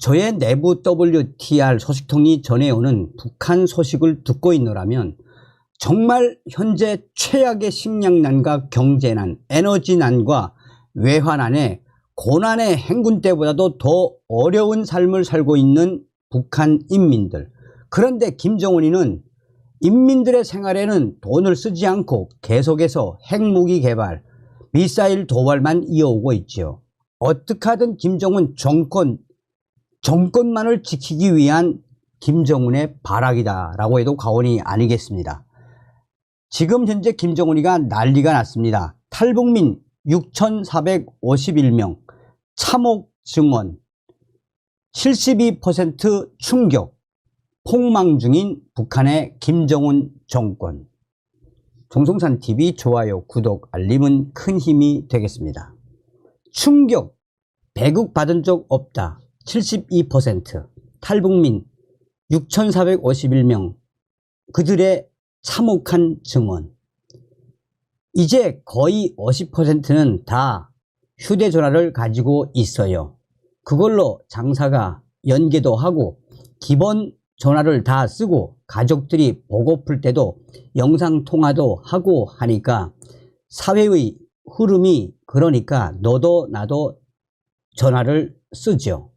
저의 내부 WTR 소식통이 전해오는 북한 소식을 듣고 있노라면 정말 현재 최악의 식량난과 경제난, 에너지난과 외환난에 고난의 행군 때보다도 더 어려운 삶을 살고 있는 북한 인민들. 그런데 김정은이는 인민들의 생활에는 돈을 쓰지 않고 계속해서 핵무기 개발, 미사일 도발만 이어오고 있지요. 어떻게 하든 김정은 정권만을 지키기 위한 김정은의 발악이다라고 해도 과언이 아니겠습니다. 지금 현재 김정은이가 난리가 났습니다. 탈북민 6,451명, 참혹 증언, 72% 충격, 폭망 중인 북한의 김정은 정권. 정성산TV 좋아요, 구독, 알림은 큰 힘이 되겠습니다. 충격, 배국 받은 적 없다. 72%, 탈북민 6,451명, 그들의 참혹한 증언. 이제 거의 50%는 다 휴대전화를 가지고 있어요. 그걸로 장사가 연계도 하고 기본 전화를 다 쓰고 가족들이 보고플 때도 영상통화도 하고 하니까 사회의 흐름이 그러니까 너도 나도 전화를 쓰죠.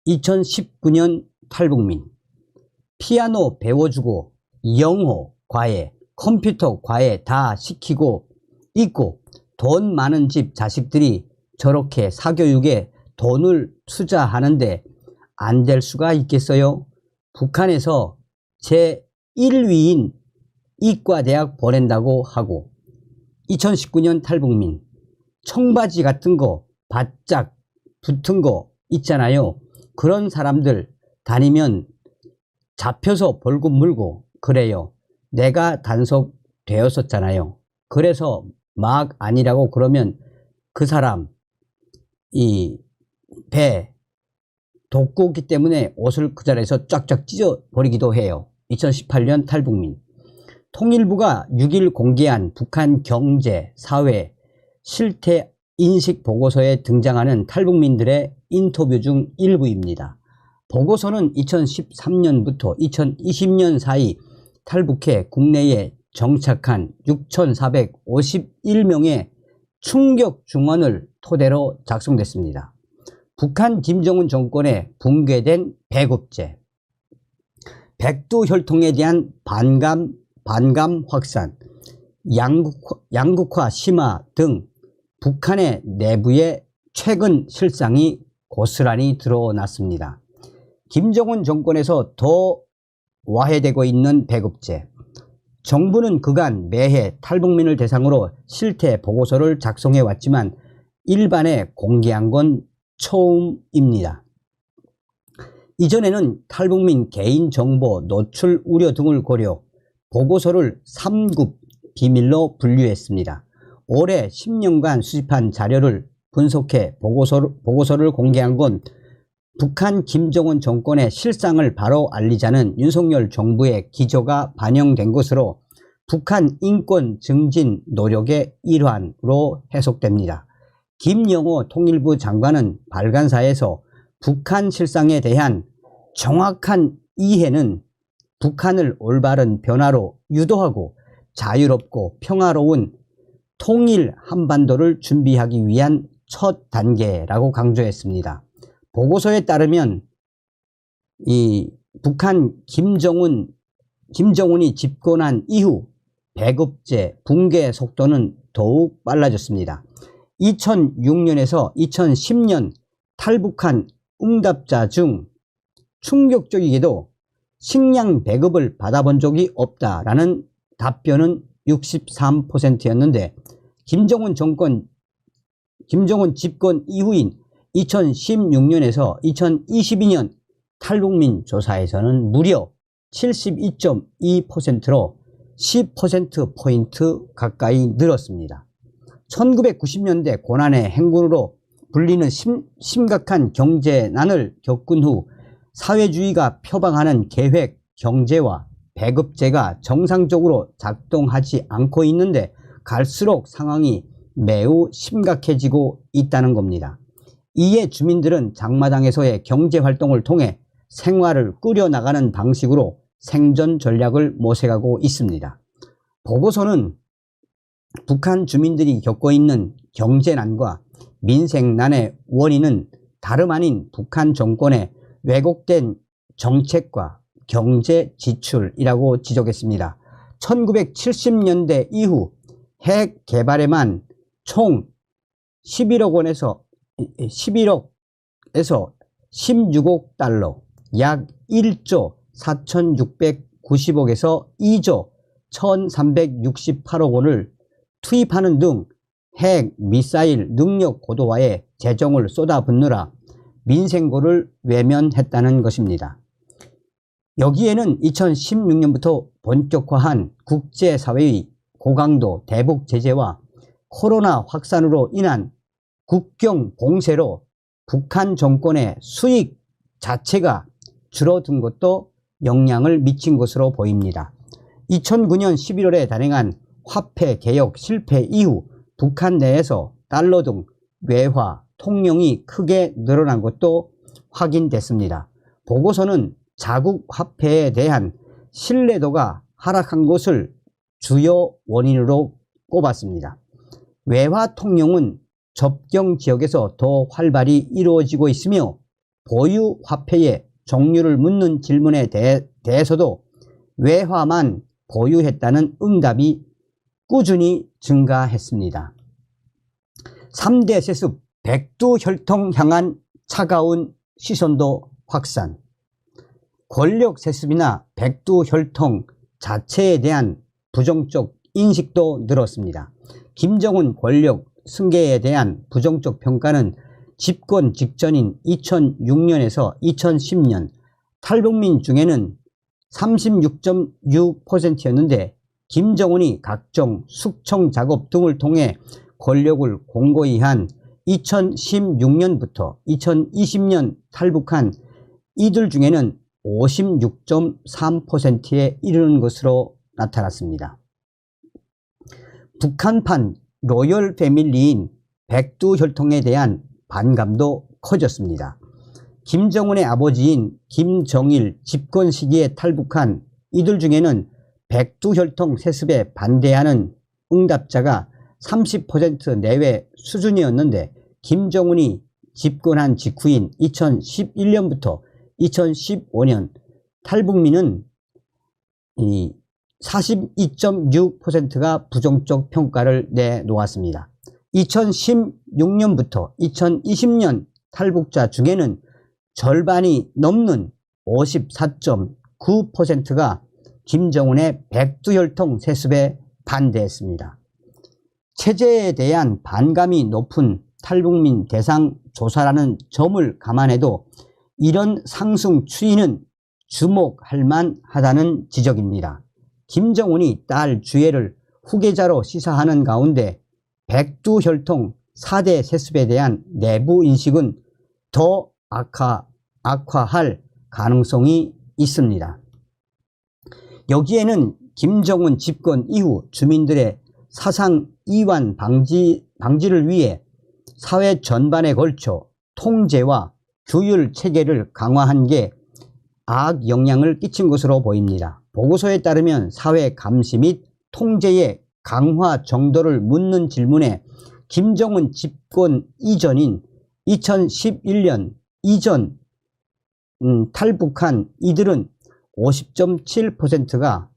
2019년 탈북민, 피아노 배워주고 영어 과외, 컴퓨터 과외 다 시키고 있고 돈 많은 집 자식들이 저렇게 사교육에 돈을 투자하는데 안 될 수가 있겠어요? 북한에서 제1위인 이과대학 보낸다고 하고 2019년 탈북민, 청바지 같은 거 바짝 붙은 거 있잖아요. 그런 사람들 다니면 잡혀서 벌금 물고 그래요. 내가 단속되었었잖아요. 그래서 막 아니라고 그러면 그 사람 이 배 돋구기 때문에 옷을 그 자리에서 쫙쫙 찢어 버리기도 해요. 2018년 탈북민, 통일부가 6일 공개한 북한 경제, 사회, 실태 인식 보고서에 등장하는 탈북민들의 인터뷰 중 일부입니다. 보고서는 2013년부터 2020년 사이 탈북해 국내에 정착한 6,451명의 충격 증언을 토대로 작성됐습니다. 북한 김정은 정권의 붕괴된 배급제, 백두혈통에 대한 반감 확산, 양극화 심화 등 북한의 내부의 최근 실상이 고스란히 드러났습니다. 김정은 정권에서 더 와해되고 있는 배급제. 정부는 그간 매해 탈북민을 대상으로 실태 보고서를 작성해 왔지만 일반에 공개한 건 처음입니다. 이전에는 탈북민 개인정보 노출 우려 등을 고려 보고서를 3급 비밀로 분류했습니다. 올해 10년간 수집한 자료를 분석해 보고서를 공개한 건 북한 김정은 정권의 실상을 바로 알리자는 윤석열 정부의 기조가 반영된 것으로 북한 인권 증진 노력의 일환으로 해석됩니다. 김영호 통일부 장관은 발간사에서 북한 실상에 대한 정확한 이해는 북한을 올바른 변화로 유도하고 자유롭고 평화로운 통일 한반도를 준비하기 위한 첫 단계라고 강조했습니다. 보고서에 따르면 이 북한 김정은이 집권한 이후 배급제 붕괴 속도는 더욱 빨라졌습니다. 2006년에서 2010년 탈북한 응답자 중 충격적이게도 식량 배급을 받아본 적이 없다라는 답변은 63%였는데 김정은 집권 이후인 2016년에서 2022년 탈북민 조사에서는 무려 72.2%로 10%포인트 가까이 늘었습니다. 1990년대 고난의 행군으로 불리는 심각한 경제난을 겪은 후 사회주의가 표방하는 계획 경제와 배급제가 정상적으로 작동하지 않고 있는데 갈수록 상황이 매우 심각해지고 있다는 겁니다. 이에 주민들은 장마당에서의 경제활동을 통해 생활을 꾸려나가는 방식으로 생존 전략을 모색하고 있습니다. 보고서는 북한 주민들이 겪고 있는 경제난과 민생난의 원인은 다름 아닌 북한 정권의 왜곡된 정책과 경제 지출이라고 지적했습니다. 1970년대 이후 핵 개발에만 총 11억에서 16억 달러, 약 1조 4,690억에서 2조 1,368억 원을 투입하는 등 핵, 미사일 능력 고도화에 재정을 쏟아붓느라 민생고를 외면했다는 것입니다. 여기에는 2016년부터 본격화한 국제사회의 고강도 대북 제재와 코로나 확산으로 인한 국경 봉쇄로 북한 정권의 수익 자체가 줄어든 것도 영향을 미친 것으로 보입니다. 2009년 11월에 단행한 화폐 개혁 실패 이후 북한 내에서 달러 등 외화 통용이 크게 늘어난 것도 확인됐습니다. 보고서는 자국 화폐에 대한 신뢰도가 하락한 것을 주요 원인으로 꼽았습니다. 외화 통용은 접경 지역에서 더 활발히 이루어지고 있으며 보유 화폐의 종류를 묻는 질문에 대해서도 외화만 보유했다는 응답이 꾸준히 증가했습니다. 3대 세습 백두혈통 향한 차가운 시선도 확산. 권력 세습이나 백두혈통 자체에 대한 부정적 인식도 늘었습니다. 김정은 권력 승계에 대한 부정적 평가는 집권 직전인 2006년에서 2010년 탈북민 중에는 36.6%였는데 김정은이 각종 숙청 작업 등을 통해 권력을 공고히 한 2016년부터 2020년 탈북한 이들 중에는 56.3%에 이르는 것으로 나타났습니다. 북한판 로열 패밀리인 백두혈통에 대한 반감도 커졌습니다. 김정은의 아버지인 김정일 집권 시기에 탈북한 이들 중에는 백두혈통 세습에 반대하는 응답자가 30% 내외 수준이었는데 김정은이 집권한 직후인 2011년부터 2015년 탈북민은 42.6%가 부정적 평가를 내놓았습니다. 2016년부터 2020년 탈북자 중에는 절반이 넘는 54.9%가 김정은의 백두혈통 세습에 반대했습니다. 체제에 대한 반감이 높은 탈북민 대상 조사라는 점을 감안해도 이런 상승 추이는 주목할 만하다는 지적입니다. 김정은이 딸 주애를 후계자로 시사하는 가운데 백두혈통 4대 세습에 대한 내부 인식은 더 악화할 가능성이 있습니다. 여기에는 김정은 집권 이후 주민들의 사상 이완 방지를 위해 사회 전반에 걸쳐 통제와 규율 체계를 강화한 게 악영향을 끼친 것으로 보입니다. 보고서에 따르면 사회 감시 및 통제의 강화 정도를 묻는 질문에 김정은 집권 이전인 2011년 이전 탈북한 이들은 50.7%가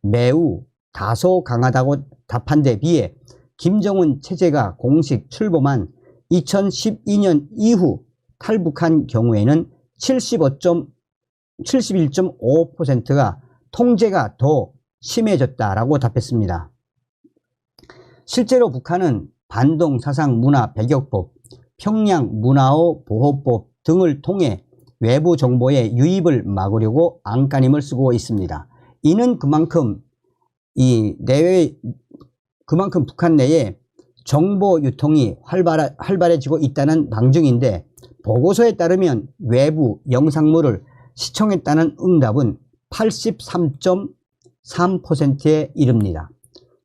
매우 다소 강하다고 답한 데 비해 김정은 체제가 공식 출범한 2012년 이후 탈북한 경우에는 71.5%가 통제가 더 심해졌다라고 답했습니다. 실제로 북한은 반동 사상 문화 배격법, 평양 문화어 보호법 등을 통해 외부 정보의 유입을 막으려고 안간힘을 쓰고 있습니다. 이는 그만큼 북한 내에 정보 유통이 활발해지고 있다는 방증인데, 보고서에 따르면 외부 영상물을 시청했다는 응답은 83.3%에 이릅니다.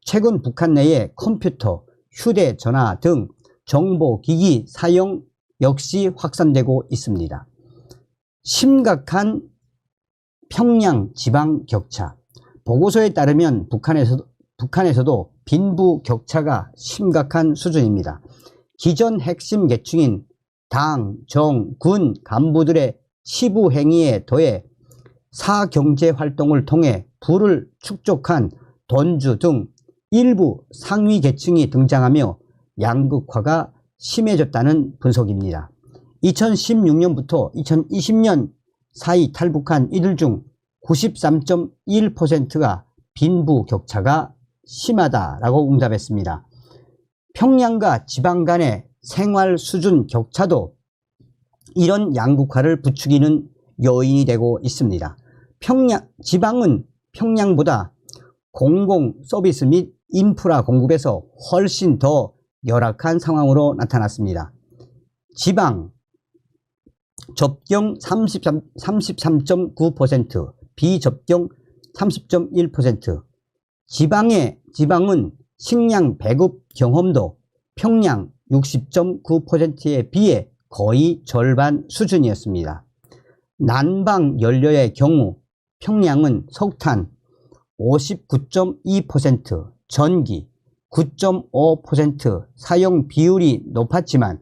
최근 북한 내에 컴퓨터, 휴대전화 등 정보기기 사용 역시 확산되고 있습니다. 심각한 평양 지방 격차. 보고서에 따르면 북한에서도 빈부 격차가 심각한 수준입니다. 기존 핵심 계층인 당, 정, 군 간부들의 치부 행위에 더해 사경제 활동을 통해 부를 축적한 돈주 등 일부 상위 계층이 등장하며 양극화가 심해졌다는 분석입니다. 2016년부터 2020년 사이 탈북한 이들 중 93.1%가 빈부 격차가 심하다라고 응답했습니다. 평양과 지방 간의 생활 수준 격차도 이런 양극화를 부추기는 요인이 되고 있습니다. 지방은 평양보다 공공 서비스 및 인프라 공급에서 훨씬 더 열악한 상황으로 나타났습니다. 지방 접경 33.9%, 비접경 30.1%. 지방은 식량 배급 경험도 평양 60.9%에 비해 거의 절반 수준이었습니다. 난방 연료의 경우 평양은 석탄 59.2%, 전기 9.5% 사용 비율이 높았지만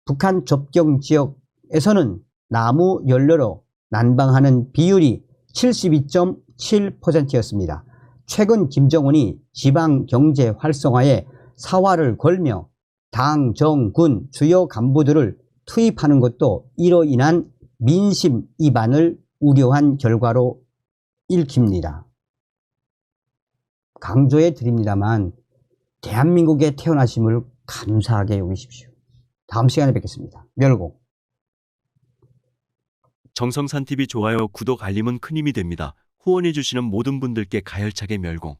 북한 접경 지역에서는 나무 연료로 난방하는 비율이 72.7%였습니다. 최근 김정은이 지방 경제 활성화에 사활을 걸며 당, 정, 군 주요 간부들을 투입하는 것도 이로 인한 민심 이반을 우려한 결과로 읽힙니다. 강조해 드립니다만 대한민국에 태어나심을 감사하게 여기십시오. 다음 시간에 뵙겠습니다. 멸공. 정성산TV 좋아요, 구독, 알림은 큰 힘이 됩니다. 후원해 주시는 모든 분들께 가열차게 멸공.